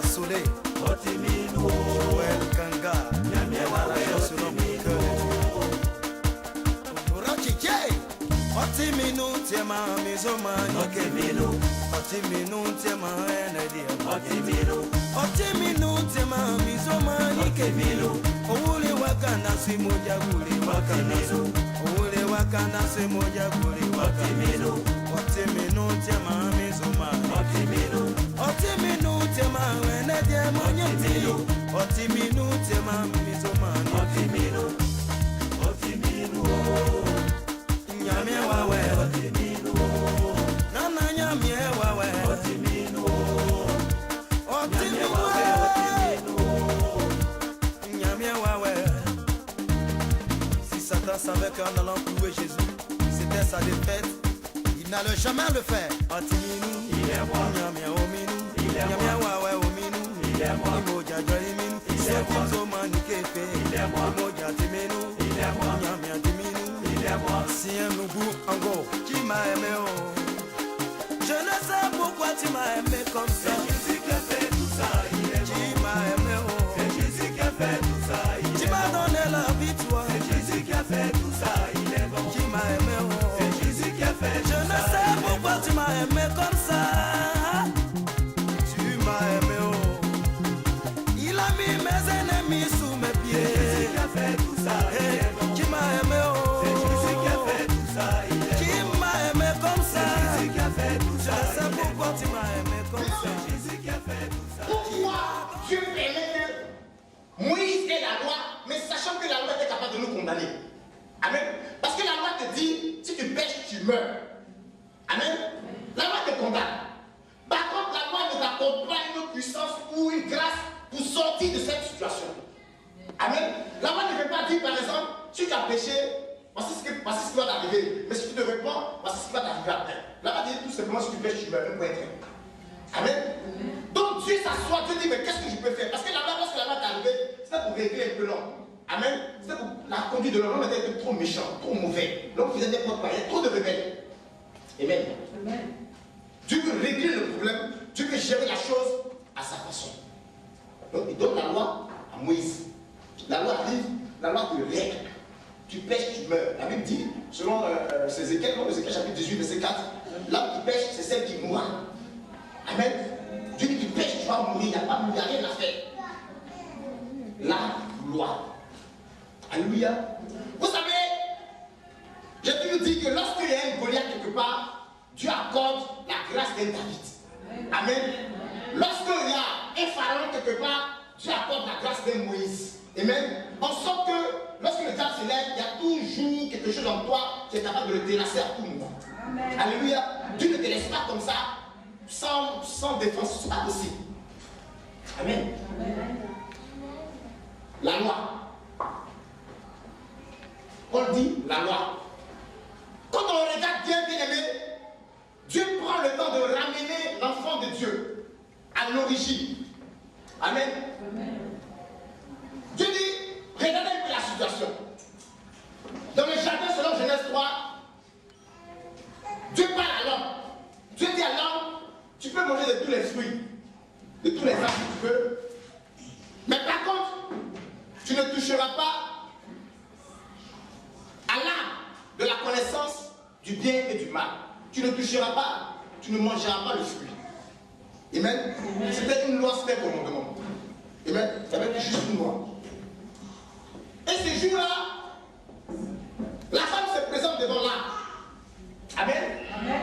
Soleil, Joël Kanga, Yamara selon mon cœur. Otiminu tema mizomani Otiminu Otiminu tema enedi Otiminu tema mizomani Otiminu Owule wakana si moja guli wakana Owule wakana si moja guli wakana Otiminu tema mizomani Otiminu Otiminu tema enedi monyeti Otiminu tema mizomani Otiminu Otiminu Nyamie wawe Otiminu Nana nyamie wawe Otiminu Otiminu Nyamie wawe Si Satan savait qu'en allant clouer Jésus c'était sa défaite, il n'allait jamais le faire. Otiminu il est moi Nyamie ominu Nyamie wawe ominu il est moi Moja joiminu il est moi Zomani kefe il est moi Moja timinu il est moi Nyamie timinu si un nouveau ango qui m'a aimé oh. Je ne sais pourquoi tu m'as aimé comme ça. C'est Jésus qui a fait tout ça, il est bon. Qui m'a aimé oh. C'est Jésus qui a fait tout ça, il est bon. Tu m'as donné la victoire. C'est Jésus qui a fait tout ça, il est bon. Qui m'a aimé oh. C'est Jésus qui a fait tout ça. Je ne sais pourquoi tu m'as aimé comme ça. Tu m'as aimé oh. Il a mis mes ennemis sous mes pieds. C'est Jésus qui a fait tout ça, il est bon. Qui m'a aimé oh. Tu m'as aimé comme ça. Jésus qui a fait tout ça. Pourquoi Dieu permet que Moïse ait la loi, mais sachant que la loi était capable de nous condamner? Amen. Parce que la loi te dit, si tu pêches, tu meurs. Amen. La loi te condamne. Par contre, la loi ne t'accorde pas une puissance ou une grâce pour sortir de cette situation. Amen. La loi ne veut pas dire, par exemple, si tu as péché, voici ce qui va t'arriver. Mais si tu te réponds, voici ce qui va t'arriver après. Là, on va dire tout simplement si tu pêches, tu meurs. Amen. Donc Dieu s'assoit, Dieu dit, mais qu'est-ce que je peux faire? Parce que là-bas, lorsque la loi est arrivée, c'était pour régler un peu l'homme. Amen. C'était pour la conduite de l'homme. L'homme était trop méchant, trop mauvais. L'homme faisait n'importe quoi, il y avait trop de rebelles. Amen. Amen. Dieu veut régler le problème, Dieu veut gérer la chose à sa façon. Donc il donne la loi à Moïse. La loi arrive, la loi te règle. Tu pêches, tu meurs. La Bible dit, selon Ézéchiel, chapitre 18, verset 4, l'âme qui pêche, c'est celle qui mourra. Amen. Dieu dit, tu pêches, tu vas mourir, il n'y a rien à faire. La loi. Alléluia. Vous savez, j'ai toujours dit que lorsqu'il y a un Goliath quelque part, Dieu accorde la grâce d'un David. Amen. Lorsqu'il y a un pharaon quelque part, Dieu accorde la grâce d'un Moïse. Amen. En sorte que lorsque le diable se lève, il y a toujours quelque chose en toi qui est capable de le délasser à tout moment. Amen. Alléluia. Dieu ne te laisse pas comme ça, sans défense. Ce n'est pas possible. Amen. Amen. La loi. On dit la loi. Quand on regarde bien, bien aimé, Dieu prend le temps de ramener l'enfant de Dieu à l'origine. Amen. Amen. Dieu dit, regardez un peu la situation. Dans le jardin, selon Genèse 3, Dieu parle à l'homme. Dieu dit à l'homme, tu peux manger de tous les fruits, de tous les arbres que tu veux. Mais par contre, tu ne toucheras pas à l'arbre de la connaissance du bien et du mal. Tu ne toucheras pas, tu ne mangeras pas le fruit. Amen. C'était une loi, c'était un commandement. Amen. Ça veut dire juste une loi. Et ce jour-là, la femme se présente devant l'arbre. Amen. Amen.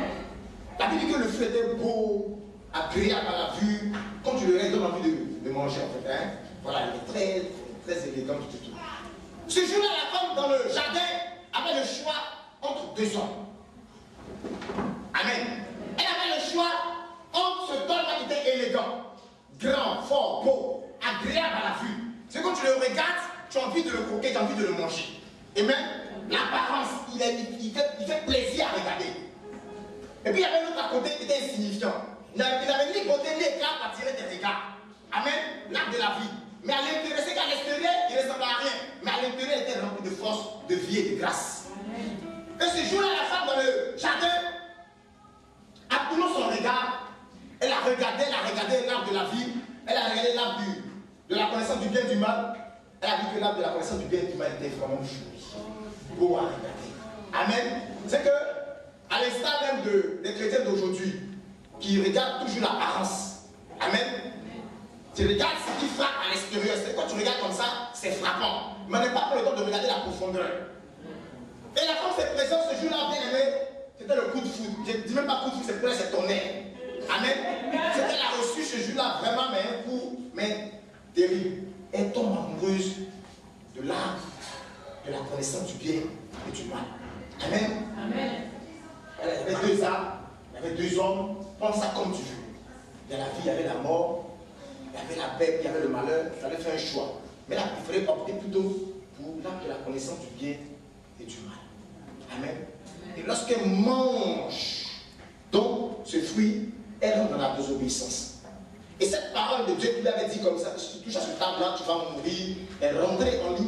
La Bible dit que le fruit était beau, agréable à la vue. Quand tu le regardes, il donne envie de manger en fait. Hein? Voilà, il est très, très élégant tout. Ce jour-là, la femme dans le jardin avait le choix entre deux hommes. Amen. Elle avait le choix entre ce homme qui était élégant, grand, fort, beau, agréable à la vue. C'est quand tu le regardes, tu as envie de le croquer, tu as envie de le manger. Et même l'apparence, il fait plaisir à regarder. Et puis il y avait l'autre à côté qui était insignifiant. Il n'avait ni beauté ni éclat pour attirer tes regards. Amen. L'arbre de la vie. Mais à l'intérieur, c'est qu'à l'extérieur, il ne ressemblait à rien. Mais à l'intérieur, il était rempli de force, de vie et de grâce. Amen. Et ce jour-là, la femme dans le jardin, a tourné son regard. Elle a regardé l'arbre de la vie. Elle a regardé l'arbre de la connaissance du bien et du mal. Elle a vu que l'arbre de la connaissance du bien et du mal était vraiment joli. Beau à regarder. Amen. C'est que, à l'instar même des chrétiens d'aujourd'hui, qui regardent toujours l'apparence. Amen. Tu regardes ce qui frappe à l'extérieur. C'est quand tu regardes comme ça, c'est frappant. Mais on n'est pas pour le temps de regarder la profondeur. Et la femme s'est présente ce jour-là, bien aimé. C'était le coup de foudre. Je ne dis même pas coup de foudre, c'est pour elle, c'est tonnerre. Amen. C'était la reçue ce jour-là, vraiment, mais un coup, mais terrible. Elle tombe amoureuse de l'arbre, de la connaissance du bien et du mal. Amen. Amen. Il y avait deux arbres, il y avait deux hommes. Prends ça comme tu veux. Il y a la vie, il y avait la mort, il y avait la paix, il y avait le malheur. Il fallait faire un choix. Mais là, il fallait opter plutôt pour l'arbre de la connaissance du bien et du mal. Amen. Et lorsqu'elle mange donc ce fruit, elle rentre dans la désobéissance. Et cette parole de Dieu qui lui avait dit comme ça, si tu touches à ce table-là, tu vas mourir, elle rentrait en lui.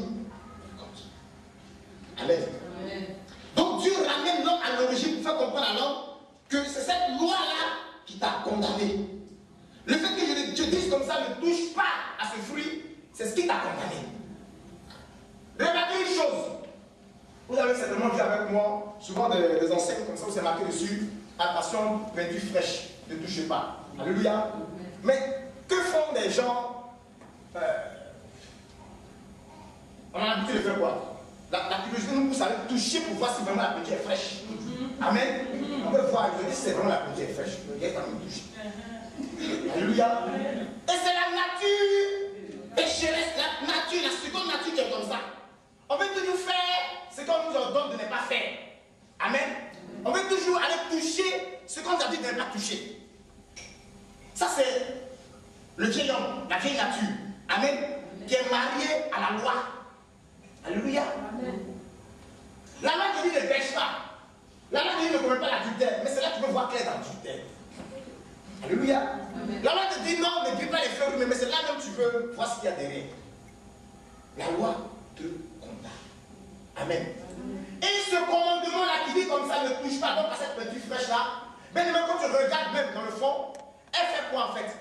Amen. Amen. Donc Dieu ramène l'homme à l'origine pour faire comprendre à l'homme que c'est cette loi-là qui t'a condamné. Le fait que Dieu dise comme ça, ne touche pas à ce fruit, c'est ce qui t'a condamné. Remarquez une chose. Vous avez certainement vu avec moi souvent des enseignes comme ça où c'est marqué dessus, attention, peinture fraîche, ne touchez pas. Alléluia. Mais que font des gens on a l'habitude de faire quoi? La curiosité nous pousse à aller toucher pour voir si vraiment la peinture est fraîche. Amen. On peut voir, je dis si c'est vraiment la peinture est fraîche, le gars est quand même touché. Alléluia. Et c'est la nature pécheresse, la nature, la seconde nature qui est comme ça. On veut toujours faire ce qu'on nous ordonne de ne pas faire. Amen. On veut toujours aller toucher ce qu'on nous a dit de ne pas toucher. Ça c'est le vieil homme, la vieille nature. Amen. Qui est marié à la loi. Alléluia. Amen. La loi te dit ne pêche pas. La loi te dit ne commets pas l'adultère. Mais c'est là que tu peux voir clair dans l'adultère. Alléluia. Amen. La loi te dit non, ne dis pas les fleurs, mais c'est là même que tu veux voir ce qu'il y a derrière. La loi te condamne. Amen. Et ce commandement-là qui dit comme ça, ne touche pas donc à cette petite fraîche-là, mais même quand tu regardes même dans le fond, elle fait quoi en fait?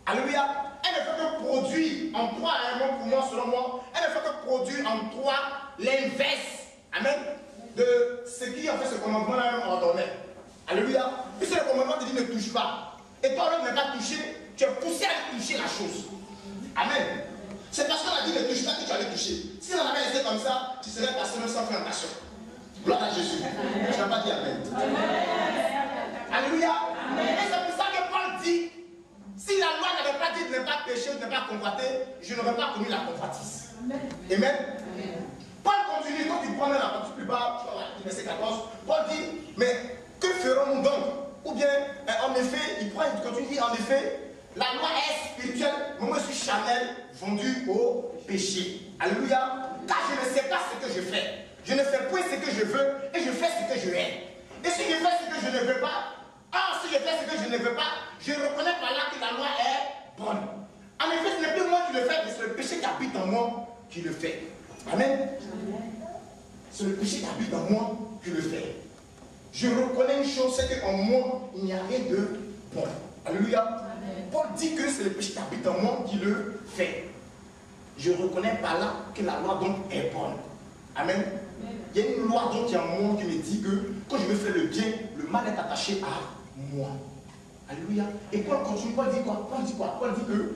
Alléluia. Elle ne fait que produire en toi, pour moi, selon moi, elle ne fait que produire en toi l'inverse. Amen. De ce qui en fait ce commandement-là même ordonné. Alléluia. Puisque le commandement te dit ne touche pas. Et toi, l'homme n'est pas touché, tu es poussé à toucher la chose. Amen. C'est parce qu'on a dit ne touche pas que tu allais toucher. Si on avait laissé comme ça, tu serais passé même sans fermentation. Gloire à Jésus. Tu n'as pas dit Amen. Alléluia. Et c'est pour ça que Paul dit, si la loi n'avait pas dit de ne pas pécher, de ne pas convoiter, je n'aurais pas commis la convoitise. Amen. Paul continue, quand il prend la partie plus bas, verset 14, Paul dit, mais que ferons-nous donc? Ou bien, en effet, il continue, il dit, en effet, la loi est spirituelle, mais moi je suis charnel, vendu au péché. Alléluia. Car je ne sais pas ce que je fais. Je ne fais point ce que je veux et je fais ce que je hais. Et si je fais ce que je ne veux pas, si je fais ce que je ne veux pas, je reconnais par là que la loi est bonne. En effet, ce n'est plus moi qui le fais, mais c'est le péché qui habite en moi qui le fait. Amen. C'est le péché qui habite en moi qui le fait. Je reconnais une chose, c'est qu'en moi, il n'y a rien de bon. Alléluia. Amen. Paul dit que c'est le péché qui habite en moi qui le fait. Je reconnais par là que la loi donc est bonne. Amen. Amen. Il y a une loi donc qui est en moi qui me dit que quand je veux faire le bien, le mal est attaché à moi. Alléluia. Et Paul continue, Paul dit quoi? Paul dit quoi? Paul dit que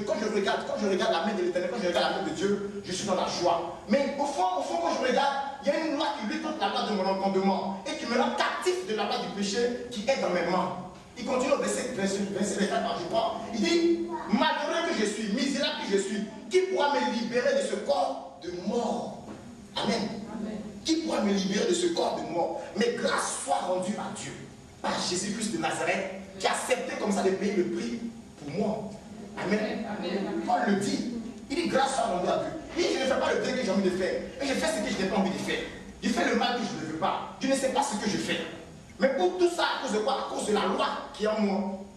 quand je regarde la main de l'Éternel, quand je regarde la main de Dieu, je suis dans la joie. Mais au fond, quand je regarde, il y a une loi qui lutte contre la loi de mon entendement et qui me rend captif de la loi du péché qui est dans mes mains. Il continue au verset 24, je crois. Il dit, malheureux que je suis, misérable que je suis, qui pourra me libérer de ce corps de mort? Amen. Amen. Qui pourra me libérer de ce corps de mort? Mais grâce soit rendue à Dieu, par Jésus-Christ de Nazareth, qui a accepté comme ça de payer le prix pour moi. Amen. Amen. Paul le dit. Il dit grâce soit rendue à Dieu. Il dit, je ne fais pas le bien que j'ai envie de faire. Et je fais ce que je n'ai pas envie de faire. Je fais le mal que je ne veux pas. Je ne sais pas ce que je fais. Mais pour tout ça, à cause de quoi? À cause de la loi qui est en moi.